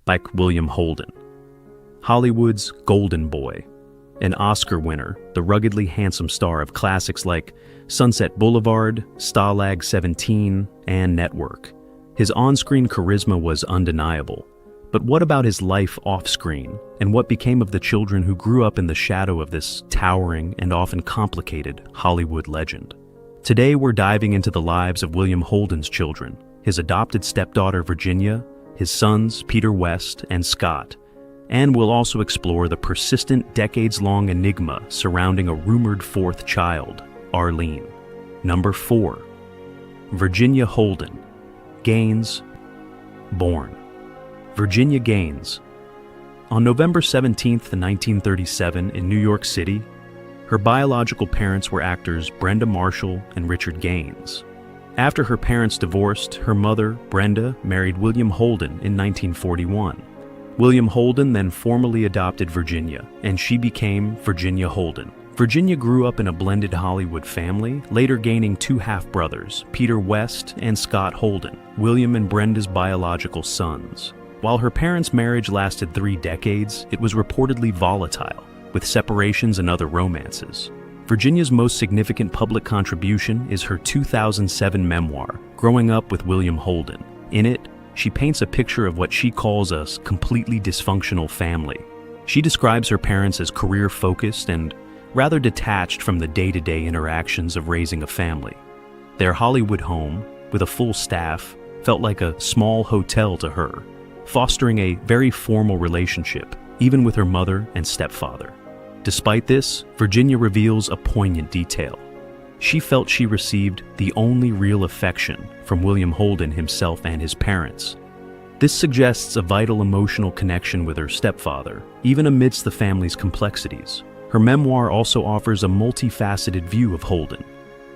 by William Holden. Hollywood's golden boy, an Oscar winner, the ruggedly handsome star of classics like Sunset Boulevard, Stalag 17, and Network. His on-screen charisma was undeniable. But what about his life off-screen, and what became of the children who grew up in the shadow of this towering and often complicated Hollywood legend? Today we're diving into the lives of William Holden's children, his adopted stepdaughter Virginia, his sons Peter West and Scott, and we'll also explore the persistent decades-long enigma surrounding a rumored fourth child, Arlene. Number 4. Virginia Holden. Gaines. Born Virginia Gaines. On November 17, 1937, in New York City, her biological parents were actors Brenda Marshall and Richard Gaines. After her parents divorced, her mother, Brenda, married William Holden in 1941. William Holden then formally adopted Virginia, and she became Virginia Holden. Virginia grew up in a blended Hollywood family, later gaining 2 half-brothers, Peter West and Scott Holden, William and Brenda's biological sons. While her parents' marriage lasted 3 decades, it was reportedly volatile, with separations and other romances. Virginia's most significant public contribution is her 2007 memoir, Growing Up with William Holden. In it, she paints a picture of what she calls a completely dysfunctional family. She describes her parents as career-focused and rather detached from the day-to-day interactions of raising a family. Their Hollywood home, with a full staff, felt like a small hotel to her, fostering a very formal relationship, even with her mother and stepfather. Despite this, Virginia reveals a poignant detail. She felt she received the only real affection from William Holden himself and his parents. This suggests a vital emotional connection with her stepfather, even amidst the family's complexities. Her memoir also offers a multifaceted view of Holden: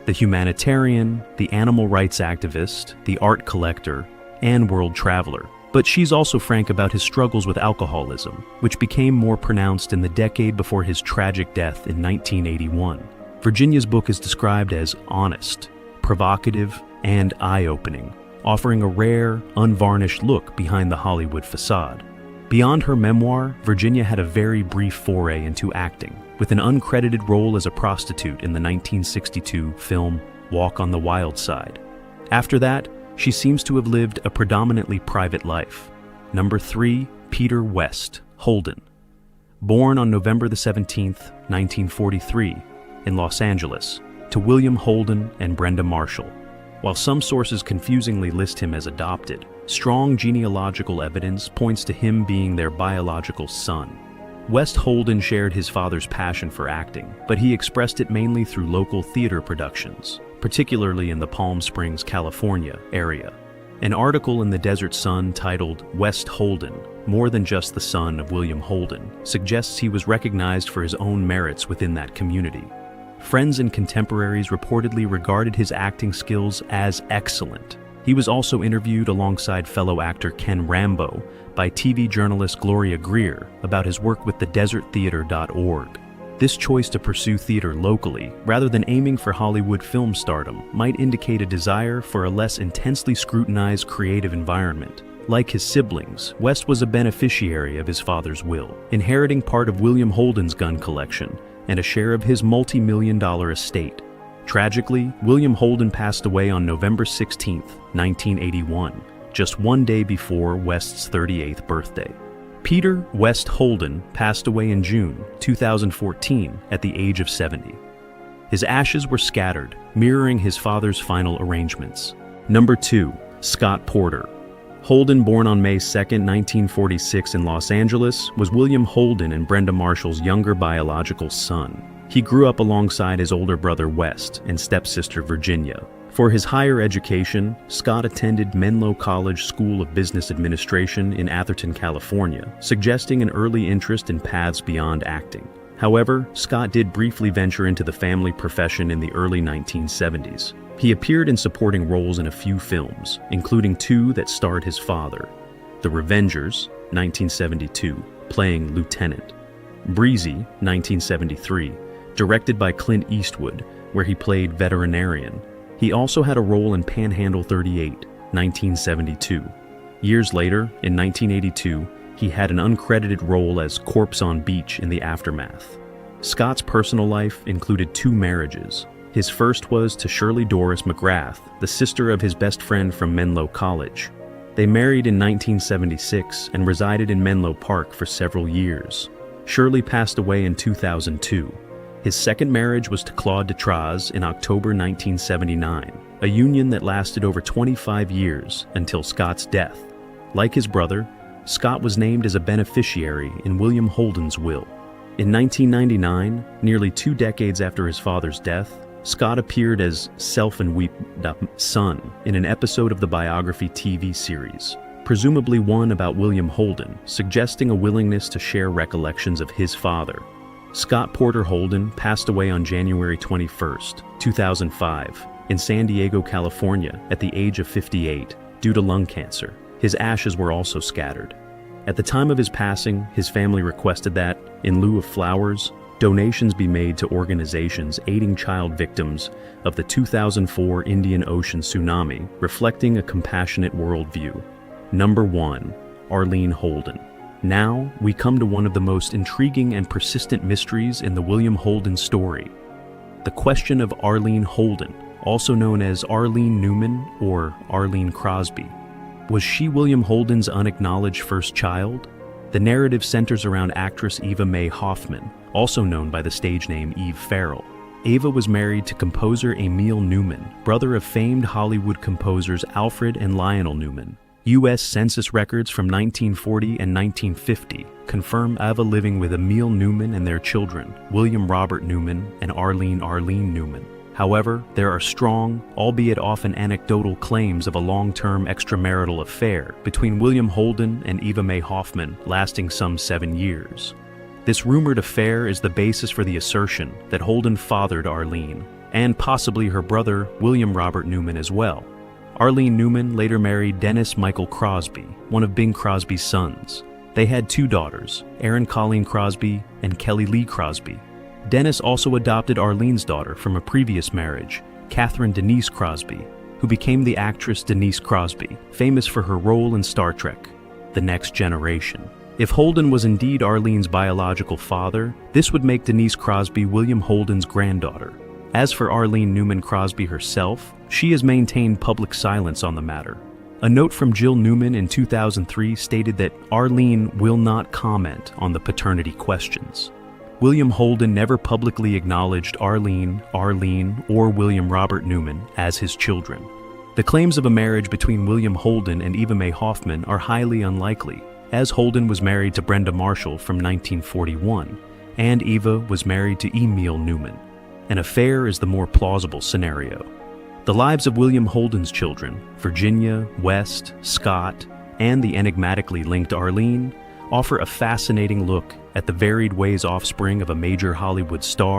the humanitarian, the animal rights activist, the art collector, and world traveler. But she's also frank about his struggles with alcoholism, which became more pronounced in the decade before his tragic death in 1981. Virginia's book is described as honest, provocative, and eye-opening, offering a rare, unvarnished look behind the Hollywood facade. Beyond her memoir, Virginia had a very brief foray into acting, with an uncredited role as a prostitute in the 1962 film Walk on the Wild Side. After that, she seems to have lived a predominantly private life. Number 3, Peter West, Holden. Born on November 17, 1943, in Los Angeles, to William Holden and Brenda Marshall. While some sources confusingly list him as adopted, strong genealogical evidence points to him being their biological son. West Holden shared his father's passion for acting, but he expressed it mainly through local theater productions, particularly in the Palm Springs, California area. An article in the Desert Sun titled "West Holden, More Than Just the Son of William Holden" suggests he was recognized for his own merits within that community. Friends and contemporaries reportedly regarded his acting skills as excellent. He was also interviewed alongside fellow actor Ken Rambo by TV journalist Gloria Greer about his work with thedeserttheater.org. This choice to pursue theater locally, rather than aiming for Hollywood film stardom, might indicate a desire for a less intensely scrutinized creative environment. Like his siblings, West was a beneficiary of his father's will, inheriting part of William Holden's gun collection and a share of his multi-million-dollar estate. Tragically, William Holden passed away on November 16, 1981, just 1 day before West's 38th birthday. Peter West Holden passed away in June 2014 at the age of 70. His ashes were scattered, mirroring his father's final arrangements. Number 2, Scott Porter. Holden, born on May 2, 1946 in Los Angeles, was William Holden and Brenda Marshall's younger biological son. He grew up alongside his older brother West and stepsister Virginia. For his higher education, Scott attended Menlo College School of Business Administration in Atherton, California, suggesting an early interest in paths beyond acting. However, Scott did briefly venture into the family profession in the early 1970s. He appeared in supporting roles in a few films, including 2 that starred his father: The Revengers, 1972, playing Lieutenant; Breezy, 1973, directed by Clint Eastwood, where he played veterinarian. He also had a role in Panhandle 38, 1972. Years later, in 1982, He had an uncredited role as corpse on beach in the aftermath. Scott's personal life included 2 marriages. His first was to Shirley Doris McGrath, the sister of his best friend from Menlo College. They married in 1976 and resided in Menlo Park for several years. Shirley passed away in 2002. His second marriage was to Claude Detroz in October 1979, a union that lasted over 25 years until Scott's death. Like his brother, Scott was named as a beneficiary in William Holden's will. In 1999, nearly 2 decades after his father's death, Scott appeared as Self-and-Weep son in an episode of the biography TV series, presumably one about William Holden, suggesting a willingness to share recollections of his father. Scott Porter Holden passed away on January 21, 2005, in San Diego, California, at the age of 58, due to lung cancer. His ashes were also scattered. At the time of his passing, his family requested that, in lieu of flowers, donations be made to organizations aiding child victims of the 2004 Indian Ocean tsunami, reflecting a compassionate worldview. Number 1. Arlene Holden. Now, we come to one of the most intriguing and persistent mysteries in the William Holden story. The question of Arlene Holden, also known as Arlene Newman or Arlene Crosby. Was she William Holden's unacknowledged first child? The narrative centers around actress Eva Mae Hoffman, also known by the stage name Eve Farrell. Eva was married to composer Emil Newman, brother of famed Hollywood composers Alfred and Lionel Newman. U.S. Census records from 1940 and 1950 confirm Eva living with Emil Newman and their children, William Robert Newman and Arlene Newman. However, there are strong, albeit often anecdotal claims of a long-term extramarital affair between William Holden and Eva Mae Hoffman lasting some 7 years. This rumored affair is the basis for the assertion that Holden fathered Arlene, and possibly her brother, William Robert Newman, as well. Arlene Newman later married Dennis Michael Crosby, one of Bing Crosby's sons. They had 2 daughters, Erin Colleen Crosby and Kelly Lee Crosby. Dennis also adopted Arlene's daughter from a previous marriage, Catherine Denise Crosby, who became the actress Denise Crosby, famous for her role in Star Trek: The Next Generation. If Holden was indeed Arlene's biological father, this would make Denise Crosby William Holden's granddaughter. As for Arlene Newman Crosby herself, she has maintained public silence on the matter. A note from Jill Newman in 2003 stated that Arlene will not comment on the paternity questions. William Holden never publicly acknowledged Arlene, or William Robert Newman as his children. The claims of a marriage between William Holden and Eva Mae Hoffman are highly unlikely, as Holden was married to Brenda Marshall from 1941, and Eva was married to Emil Newman. An affair is the more plausible scenario. The lives of William Holden's children, Virginia, West, Scott, and the enigmatically linked Arlene, offer a fascinating look at the varied ways offspring of a major Hollywood star